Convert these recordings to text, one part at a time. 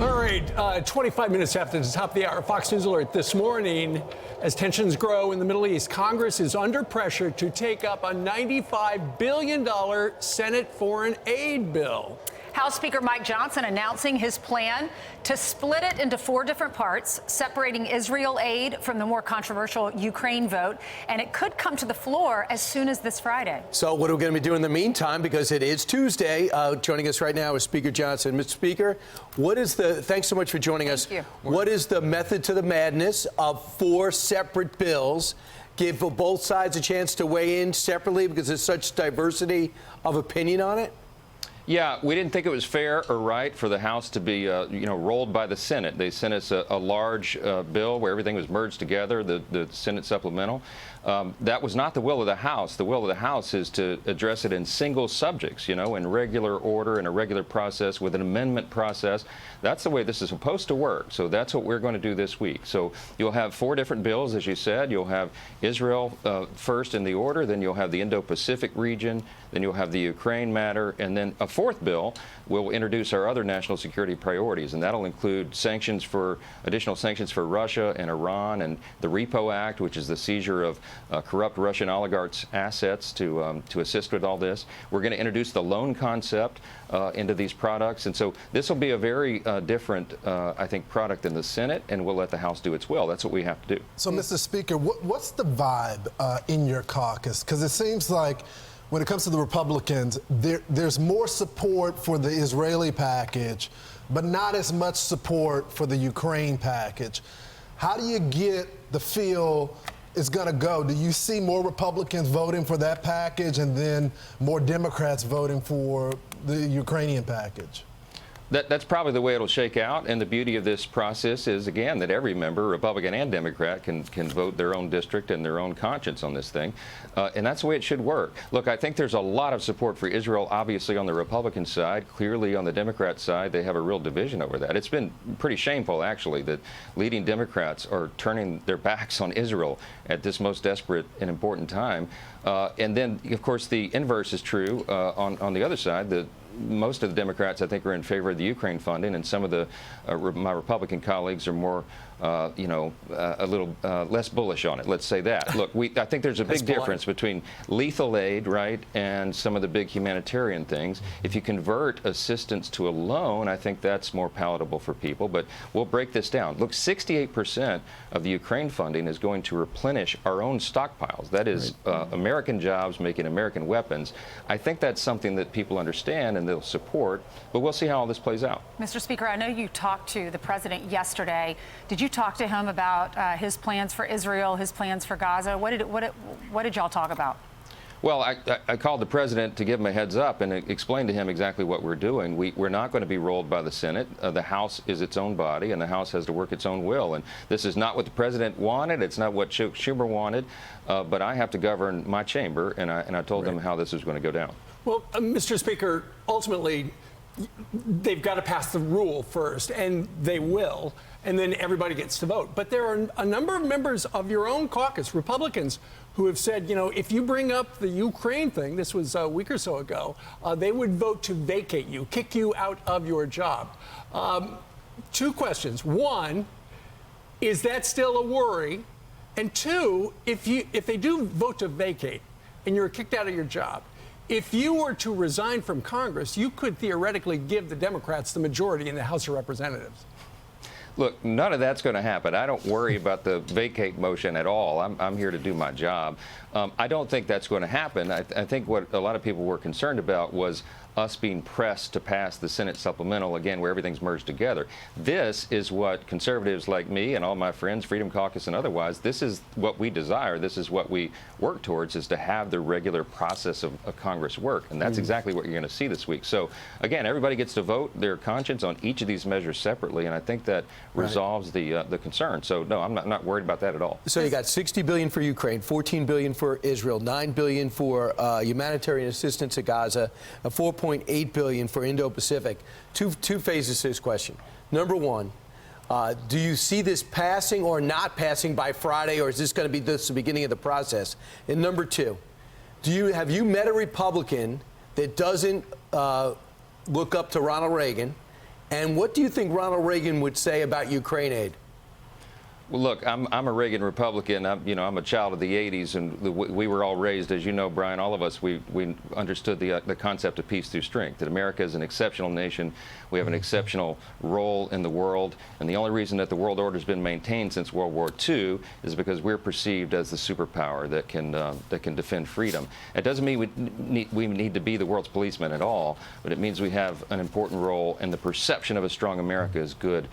All right, 25 minutes after the top of the hour, Fox News Alert this morning. As tensions grow in the Middle East, Congress is under pressure to take up a $95 billion Senate foreign aid bill. House Speaker Mike Johnson announcing his plan to split it into 4 different parts, separating Israel aid from the more controversial Ukraine vote. And it could come to the floor as soon as this Friday. So what are we going to be doing in the meantime? Because it is Tuesday. Joining us right now is Speaker Johnson. Mr. Speaker, thanks so much for joining us. Thank you. What is the method to the madness of 4 separate bills? Give both sides a chance to weigh in separately because there's such diversity of opinion on it? Yeah, we didn't think it was fair or right for the House to be, rolled by the Senate. They sent us a large bill where everything was merged together, the Senate supplemental. That was not the will of the House. The will of the House is to address it in single subjects, in regular order, in a regular process, with an amendment process. That's the way this is supposed to work. So that's what we're going to do this week. So you'll have 4 different bills, as you said. You'll have Israel first in the order, then you'll have the Indo-Pacific region, then you'll have the Ukraine matter, and then a 4th bill will introduce our other national security priorities, and that'll include additional sanctions for Russia and Iran, and the Repo Act, which is the seizure of corrupt Russian oligarchs' assets to assist with all this. We're going to introduce the loan concept into these products, and so this will be a very different, I think, product in the Senate, and we'll let the House do its will. That's what we have to do. So, Mr. Speaker, what's the vibe in your caucus? Because it seems like when it comes to the Republicans, there's more support for the Israeli package, but not as much support for the Ukraine package. How do you get the feel it's going to go? Do you see more Republicans voting for that package and then more Democrats voting for the Ukrainian package? That's probably the way it'll shake out, and the beauty of this process is, again, that every member, Republican and Democrat, can vote their own district and their own conscience on this thing, and that's the way it should work. Look, I think there's a lot of support for Israel, obviously, on the Republican side. Clearly, on the Democrat side, they have a real division over that. It's been pretty shameful, actually, that leading Democrats are turning their backs on Israel at this most desperate and important time. And then, of course, the inverse is true on the other side. Most of the Democrats, I think, are in favor of the Ukraine funding, and some of my Republican colleagues are more, a little less bullish on it. Let's say that. Look, I think there's a big difference between lethal aid, right, and some of the big humanitarian things. If you convert assistance to a loan, I think that's more palatable for people. But we'll break this down. Look, 68% of the Ukraine funding is going to replenish our own stockpiles. That is American jobs making American weapons. I think that's something that people understand and they'll support, but we'll see how all this plays out. Mr. Speaker, I know you talked to the president yesterday. Did you talk to him about his plans for Israel, his plans for Gaza? What did y'all talk about? Well, I called the president to give him a heads up and explain to him exactly what we're doing. We're not going to be rolled by the Senate. The House is its own body, and the House has to work its own will. And this is not what the president wanted. It's not what Schumer wanted. But I have to govern my chamber, and I told them how this was going to go down. Well, Mr. Speaker, ultimately, they've got to pass the rule first, and they will, and then everybody gets to vote. But there are a number of members of your own caucus, Republicans, who have said, if you bring up the Ukraine thing, this was a week or so ago, they would vote to vacate you, kick you out of your job. 2 questions. 1, is that still a worry? And 2, if they do vote to vacate and you're kicked out of your job, if you were to resign from Congress, you could theoretically give the Democrats the majority in the House of Representatives. Look, none of that's going to happen. I don't worry about the vacate motion at all. I'm here to do my job. I don't think that's going to happen. I think what a lot of people were concerned about was us being pressed to pass the Senate supplemental, again, where everything's merged together. This is what conservatives like me and all my friends, Freedom Caucus and otherwise, this is what we desire. This is what we work towards, is to have the regular process of Congress work. And that's exactly what you're going to see this week. So, again, everybody gets to vote their conscience on each of these measures separately, and I think that resolves the concern. So, no, I'm not worried about that at all. So you got $60 billion for Ukraine, $14 billion for Israel, $9 billion for humanitarian assistance to Gaza, $4.8 billion for Indo-Pacific. Two phases to this question. Number 1, do you see this passing or not passing by Friday, or is this going to be the beginning of the process? And number 2, have you met a Republican that doesn't look up to Ronald Reagan And what do you think Ronald Reagan would say about Ukraine aid? Well, look, I'm a Reagan Republican. I'm a child of the 80s, and we were all raised, as you know, Brian, all of us, we understood the concept of peace through strength, that America is an exceptional nation. We have an exceptional role in the world, and the only reason that the world order has been maintained since World War II is because we're perceived as the superpower that can defend freedom. It doesn't mean we need to be the world's policeman at all, but it means we have an important role, and the perception of a strong America is good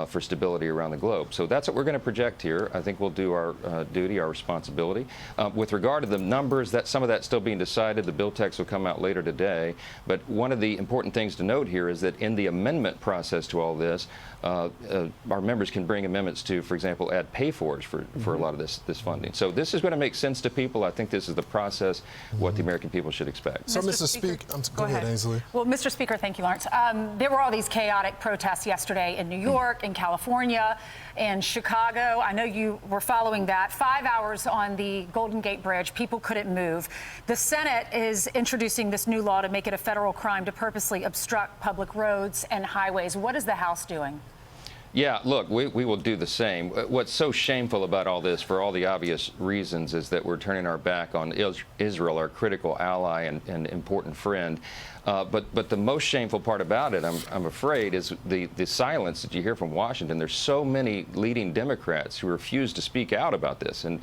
for stability around the globe. So that's what we're going to project here. I think we'll do our duty, our responsibility. With regard to the numbers, some of that's still being decided. The bill text will come out later today. But one of the important things to note here is that in the amendment process to all this, our members can bring amendments to, for example, add pay-fors for a lot of this funding. So this is going to make sense to people. I think this is the process, what the American people should expect. So, Mr. Speaker, go ahead, Ainsley. Well, Mr. Speaker, thank you, Lawrence. There were all these chaotic protests yesterday in New York, in California, in Chicago. I know you were following that. 5 hours on the Golden Gate Bridge. People couldn't move. The Senate is introducing this new law to make it a federal crime to purposely obstruct public roads and highways. What is the House doing? Yeah, look, we will do the same. What's so shameful about all this, for all the obvious reasons, is that we're turning our back on Israel, our critical ally and important friend. But the most shameful part about it, I'm afraid, is the silence that you hear from Washington. There's so many leading Democrats who refuse to speak out about this. And,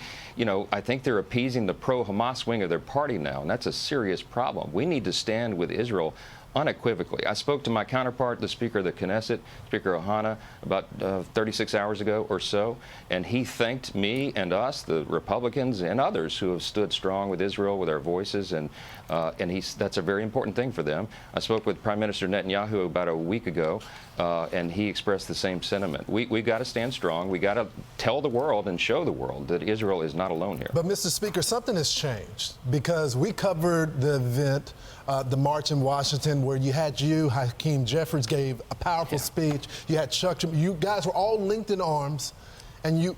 I think they're appeasing the pro-Hamas wing of their party now, and that's a serious problem. We need to stand with Israel unequivocally. I spoke to my counterpart, the Speaker of the Knesset, Speaker Ohana, about 36 hours ago or so, and he thanked me and us, the Republicans and others who have stood strong with Israel with our voices, and that's a very important thing for them. I spoke with Prime Minister Netanyahu about a week ago, and he expressed the same sentiment. We got to stand strong. We got to tell the world and show the world that Israel is not alone here. But, Mr. Speaker, something has changed, because we covered the event, the march in Washington, where you had Hakeem Jeffries gave a powerful speech. You had Chuck. You guys were all linked in arms, and you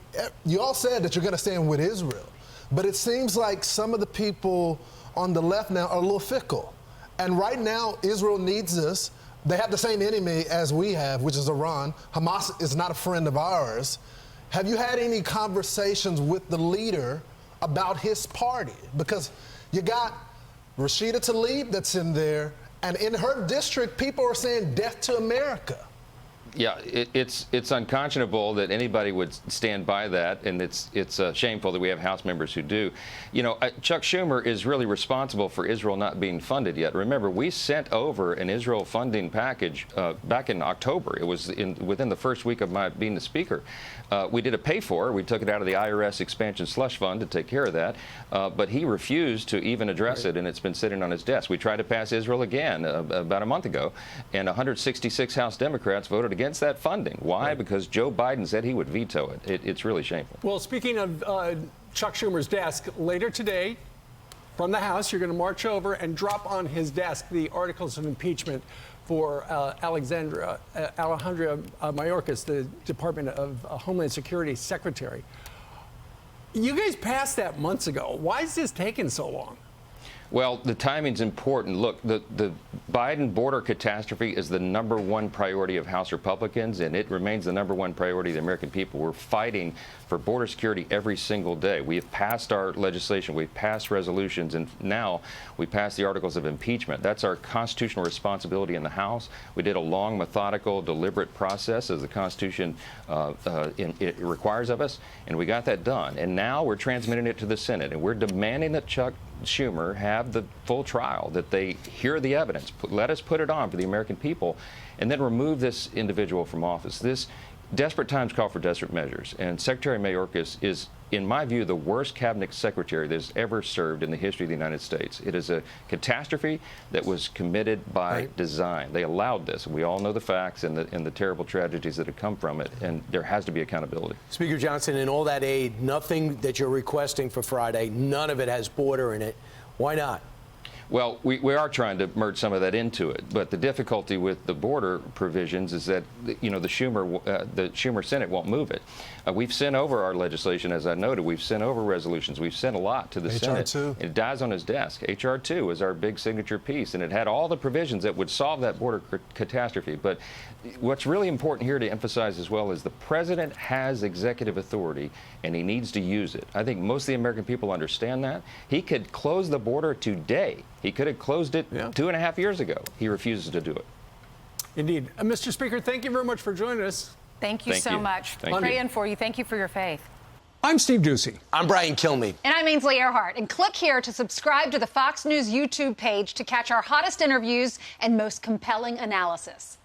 all said that you're going to stand with Israel. But it seems like some of the people on the left now are a little fickle. And right now, Israel needs us. They have the same enemy as we have, which is Iran. Hamas is not a friend of ours. Have you had any conversations with the leader about his party? Because you got Rashida Tlaib that's in there, and in her district, people are saying death to America. Yeah, it's unconscionable that anybody would stand by that, and it's shameful that we have House members who do. Chuck Schumer is really responsible for Israel not being funded yet. Remember, we sent over an Israel funding package back in October. It was within the first week of my being the Speaker. We did a pay-for. We took it out of the IRS expansion slush fund to take care of that, but he refused to even address it, and it's been sitting on his desk. We tried to pass Israel again about a month ago, and 166 House Democrats voted against that funding. Why? Because Joe Biden said he would veto it. It's really shameful. Well, speaking of Chuck Schumer's desk, later today, from the House, you're going to march over and drop on his desk the articles of impeachment for Alejandra Mayorkas, the Department of Homeland Security Secretary. You guys passed that months ago. Why is this taking so long? Well, the timing's important. Look, the Biden border catastrophe is the #1 priority of House Republicans, and it remains the #1 priority of the American people. We're fighting for border security every single day. We have passed our legislation, we've passed resolutions, and now we passed the articles of impeachment. That's our constitutional responsibility in the House. We did a long, methodical, deliberate process, as the Constitution it requires of us, and we got that done. And now we're transmitting it to the Senate, and we're demanding that Chuck Schumer have the full trial, that they hear the evidence, let us put it on for the American people, and then remove this individual from office. This desperate times call for desperate measures, and Secretary Mayorkas is, in my view, the worst cabinet secretary that has ever served in the history of the United States. It is a catastrophe that was committed by design. They allowed this. We all know the facts and the terrible tragedies that have come from it, and there has to be accountability. Speaker Johnson, in all that aid, nothing that you're requesting for Friday, none of it has border in it. Why not? Well, we are trying to merge some of that into it, but the difficulty with the border provisions is that the Schumer Senate won't move it. We've sent over our legislation, as I noted. We've sent over resolutions. We've sent a lot to the Senate. HR2. It dies on his desk. HR2 was our big signature piece, and it had all the provisions that would solve that border catastrophe. But what's really important here to emphasize as well is the president has executive authority, and he needs to use it. I think most of the American people understand that. He could close the border today. He could have closed it 2.5 years ago. He refuses to do it. Indeed. Mr. Speaker, thank you very much for joining us. Thank you so much. Praying for you. Thank you for your faith. I'm Steve Ducey. I'm Brian Kilmeade. And I'm Ainsley Earhart. And click here to subscribe to the Fox News YouTube page to catch our hottest interviews and most compelling analysis.